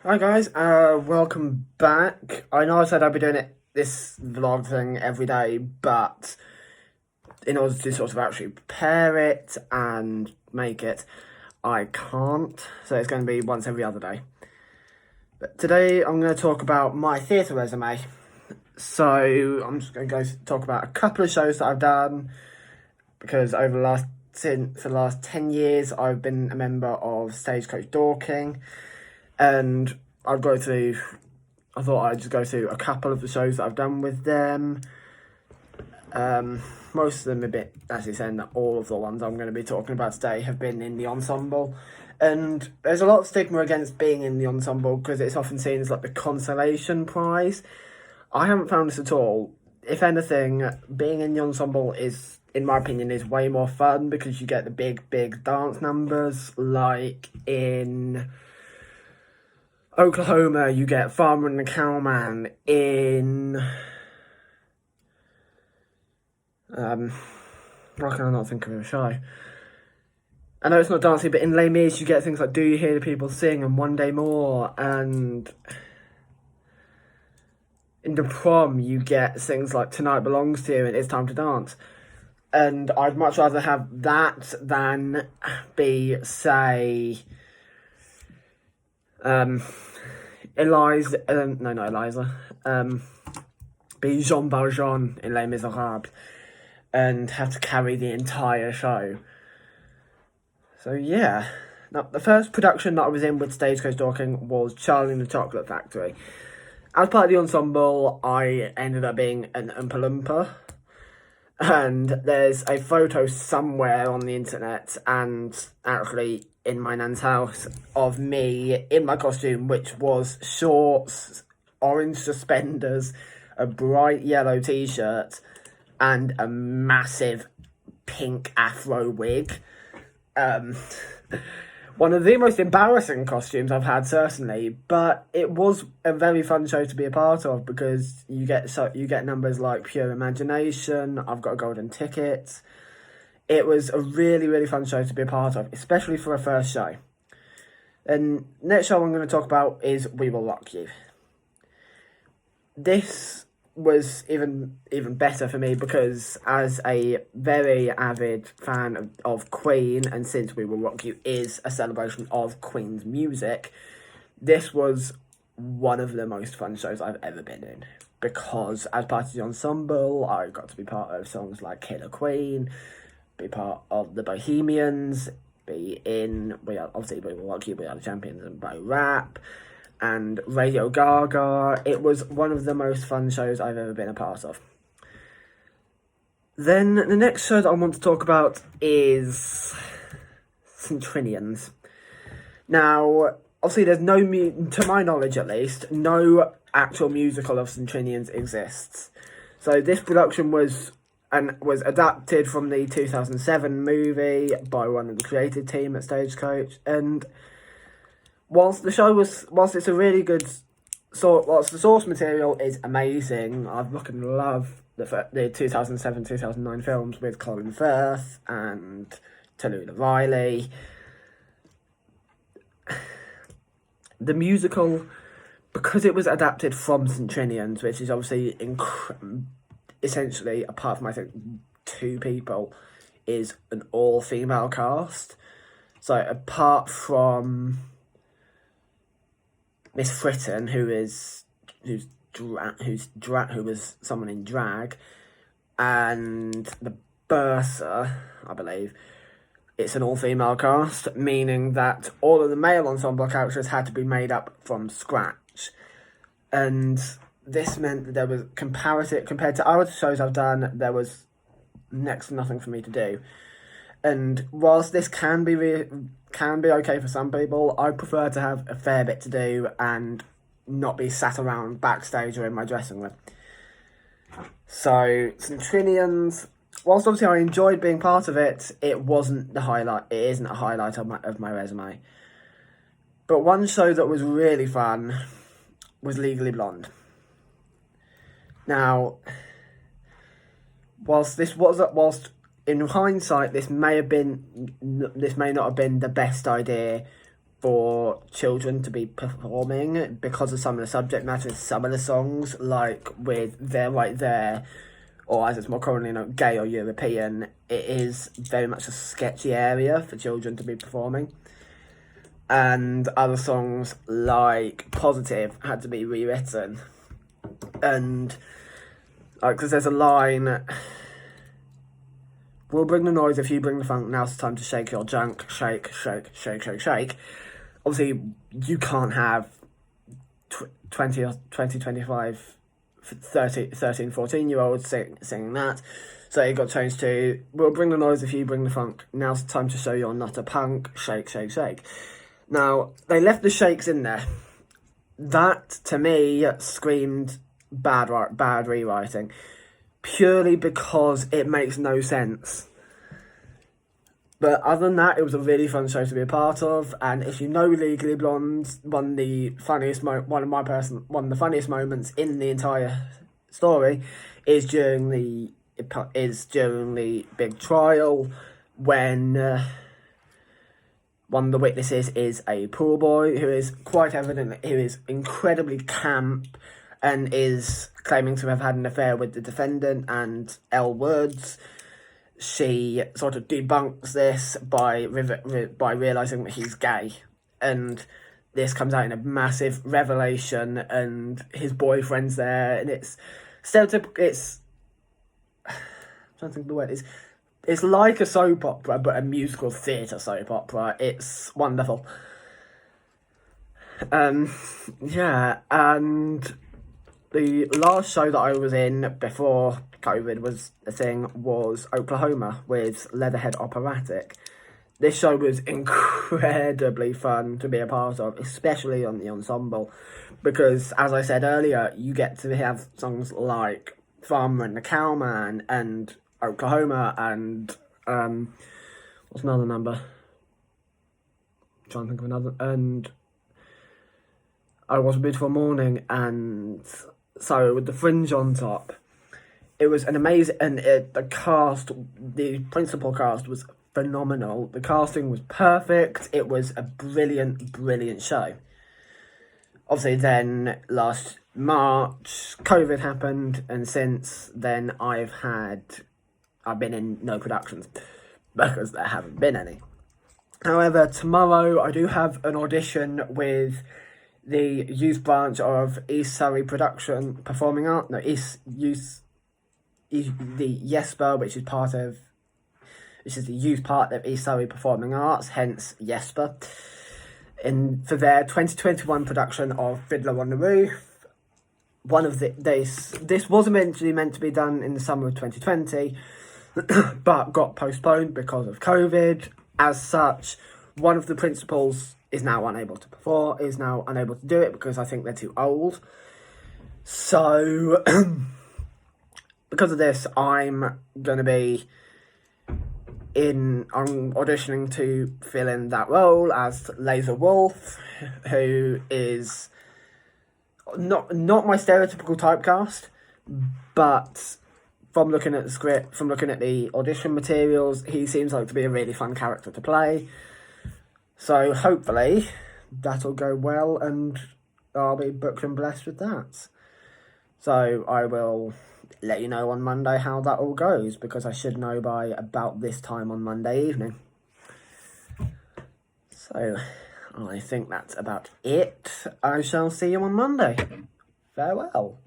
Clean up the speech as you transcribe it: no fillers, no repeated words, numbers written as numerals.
Hi guys, welcome back. I know I said I'd be doing this vlog thing every day, but in order to sort of actually prepare it and make it, I can't. So it's going to be once every other day. But today I'm going to talk about my theatre resume. So I'm just going to talk about a couple of shows that I've done, because for the last 10 years I've been a member of Stagecoach Dorking. And I thought I'd just go through a couple of the shows that I've done with them. Most of them a bit, actually saying that all of the ones I'm going to be talking about today have been in the ensemble. And there's a lot of stigma against being in the ensemble because it's often seen as like the consolation prize. I haven't found this at all. If anything, being in the ensemble is, in my opinion, is way more fun because you get the big dance numbers, like in Oklahoma, you get Farmer and the Cowman. In why can I not think of a show? I know it's not dancing, but in Les Mis, you get things like Do You Hear the People Sing and One Day More, and in The Prom, you get things like Tonight Belongs to You and It's Time to Dance. And I'd much rather have that than be, say, be Jean Valjean in Les Miserables and have to carry the entire show. So yeah. Now, the first production that I was in with Stagecoach Dorking was Charlie and the Chocolate Factory. As part of the ensemble, I ended up being an Oompa Loompa. And there's a photo somewhere on the internet, and actually in my nan's house, of me in my costume, which was shorts, orange suspenders, a bright yellow t-shirt, and a massive pink afro wig. One of the most embarrassing costumes I've had, certainly, but it was a very fun show to be a part of because you get numbers like Pure Imagination, I've Got a Golden Ticket. It was a really fun show to be a part of, especially for a first show. And next show I'm going to talk about is We Will Rock You. This was even better for me because, as a very avid fan of Queen, and since We Will Rock You is a celebration of Queen's music, this was one of the most fun shows I've ever been in, because as part of the ensemble I got to be part of songs like Killer Queen, be part of the Bohemians, be in We Will Rock You, We Are the Champions, and Bo Rap, and Radio Gaga. It was one of the most fun shows I've ever been a part of. Then the next show that I want to talk about is Centrinians. Now, obviously there's to my knowledge at least, no actual musical of Centrinians exists. So this production was adapted from the 2007 movie by one of the creative team at Stagecoach, and whilst it's a really good whilst the source material is amazing, I fucking love the 2007-2009 films with Colin Firth and Tallulah Riley. The musical, because it was adapted from Centrinians, which is obviously essentially, apart from I think 2 people, is an all-female cast. So apart from Miss Fritton, who was someone in drag, and the bursar, I believe, it's an all-female cast, meaning that all of the male ensemble characters had to be made up from scratch. And this meant that there was compared to other shows I've done, there was next to nothing for me to do. And whilst this can be okay for some people, I prefer to have a fair bit to do and not be sat around backstage or in my dressing room. So Centrinians, whilst obviously I enjoyed being part of it, it wasn't the highlight. It isn't a highlight of my resume. But one show that was really fun was Legally Blonde. Now, whilst in hindsight, this may not have been the best idea for children to be performing because of some of the subject matter in some of the songs, like with They're Right There, or as it's more commonly known, Gay or European. It is very much a sketchy area for children to be performing. And other songs like Positive had to be rewritten. And because there's a line, we'll bring the noise if you bring the funk, now's the time to shake your junk, shake, shake, shake, shake, shake. Obviously, you can't have 20 or 20, 25, 30, 13, 14-year-olds singing that. So it got changed to, we'll bring the noise if you bring the funk, now's the time to show you're not a punk, shake, shake, shake. Now, they left the shakes in there. That, to me, screamed bad rewriting. Purely because it makes no sense. But other than that, it was a really fun show to be a part of. And if you know Legally Blonde, one of the funniest moments in the entire story is during the big trial when one of the witnesses is a pool boy who is quite evident, who is incredibly camp and is claiming to have had an affair with the defendant and Elle Woods. She sort of debunks this by realising that he's gay. And this comes out in a massive revelation, and his boyfriend's there, and it's stereotypical, I'm trying to think of the word, it's like a soap opera, but a musical theatre soap opera. It's wonderful. Yeah, and the last show that I was in before COVID was a thing was Oklahoma with Leatherhead Operatic. This show was incredibly fun to be a part of, especially on the ensemble, because, as I said earlier, you get to have songs like Farmer and the Cowman and Oklahoma and what's another number? I'm trying to think of another. And I Was a Beautiful Morning, and so with the Fringe on top. It was an amazing, and the principal cast was phenomenal. The casting was perfect. It was a brilliant, brilliant show. Obviously, then last March, COVID happened, and since then I've been in no productions because there haven't been any. However, tomorrow I do have an audition with the youth branch of East Surrey Production Performing Art. No, the YESPA, which is the youth part of East Surrey Performing Arts, hence YESPA, for their 2021 production of Fiddler on the Roof. This was eventually meant to be done in the summer of 2020, but got postponed because of COVID. As such, one of the principals is now unable to do it because I think they're too old. So, because of this, I'm going to be I'm auditioning to fill in that role as Laser Wolf, who is not my stereotypical typecast, but from looking at the script, from looking at the audition materials, he seems like to be a really fun character to play. So hopefully that'll go well and I'll be booked and blessed with that. So I will let you know on Monday how that all goes, because I should know by about this time on Monday evening. So I think that's about it. I shall see you on Monday. Farewell.